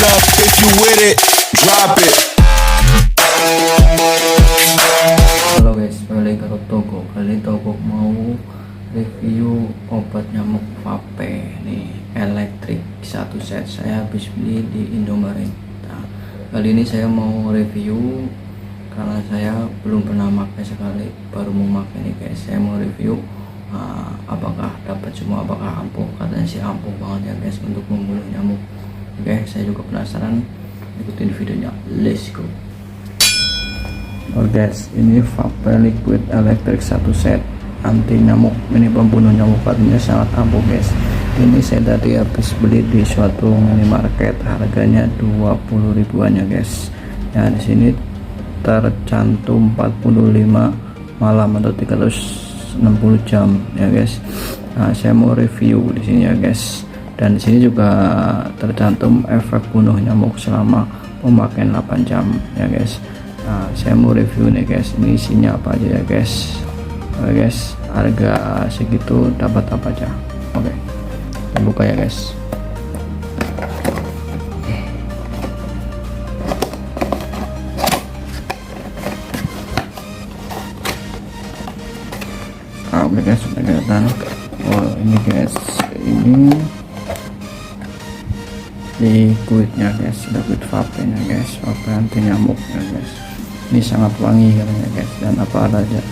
up if you with it, drop it. Halo guys, balik ke toko. Kali toko mau review obat nyamuk vape nih, elektrik satu set. Saya habis beli di Indomaret. Nah, kali ini saya mau review karena saya belum pernah pakai sekali, baru mau pakai nih guys. Saya mau review apakah dapat semua, apakah ampuh. Katanya sih ampuh banget ya guys untuk membunuh nyamuk. Oke, saya juga penasaran, ikutin videonya, let's go. Oke guys, ini vape liquid elektrik satu set anti nyamuk, ini pembunuh nyamuk, katanya sangat ampuh guys. Ini saya tadi habis beli di suatu minimarket, harganya 20 ribuan ya guys. Nah di sini tercantum 45 malam atau 360 jam ya guys. Nah saya mau review di sini ya guys, dan di sini juga tercantum efek bunuh nyamuk selama pemakaian 8 jam ya guys. Nah saya mau review nih guys, ini isinya apa aja ya guys. Oke guys, harga segitu dapat apa aja. Oke, kita buka ya guys. Oke guys, sudah kelihatan. Oh ini guys, ini liquidnya guys, liquid vape nya guys, vape anti nyamuk ya guys. Ini sangat wangi katanya guys, dan apa aja.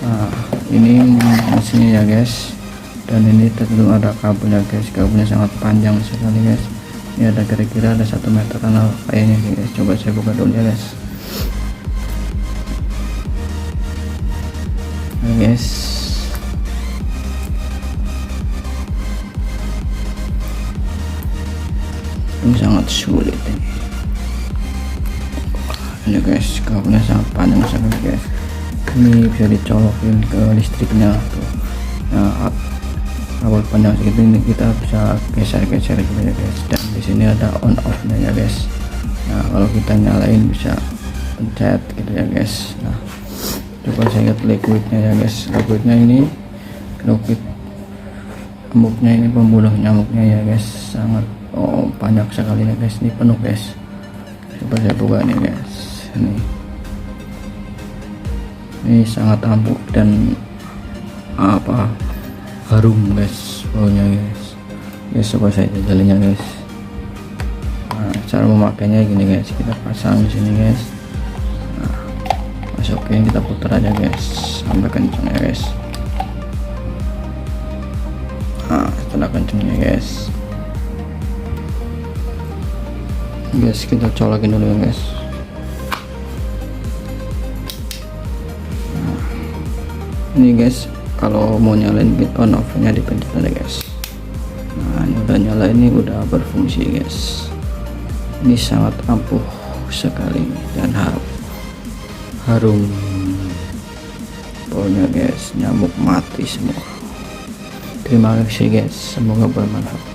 Nah ini mesinnya ya guys, dan ini tentu ada kabelnya guys, kabelnya sangat panjang sekali guys. Ini ada kira-kira ada 1 meteran kayaknya guys. Coba saya buka dulu ya guys. Nah, guys, ini sangat sulit ini guys, kabelnya sangat panjang sekali guys. Ini bisa dicolokin ke listriknya tuh. Nah kabel panjang segitu ini kita bisa geser-geser gitu ya guys, dan di sini ada on off nya ya guys. Nah kalau kita nyalain bisa pencet gitu ya guys. Nah coba saya lihat liquidnya ya guys. Liquidnya ini liquid nyamuknya, ini pembunuh nyamuknya ya guys, sangat banyak sekali ya guys. Ini penuh guys. Coba saya buka nih guys. Ini sangat ampuh dan harum guys baunya guys. Guys coba saya jajalinnya guys. Nah cara memakainya gini guys, kita pasang di sini guys. Nah, masukin, kita putar aja guys sampai kencang ya guys. Nah setelah kencangnya guys, kita colokin dulu ya guys. Ini guys, kalau mau nyalain on off nya dipencet aja guys. Nah ini udah nyala, ini udah berfungsi guys. Ini sangat ampuh sekali dan harum baunya guys, nyamuk mati semua. Terima kasih guys, semoga bermanfaat.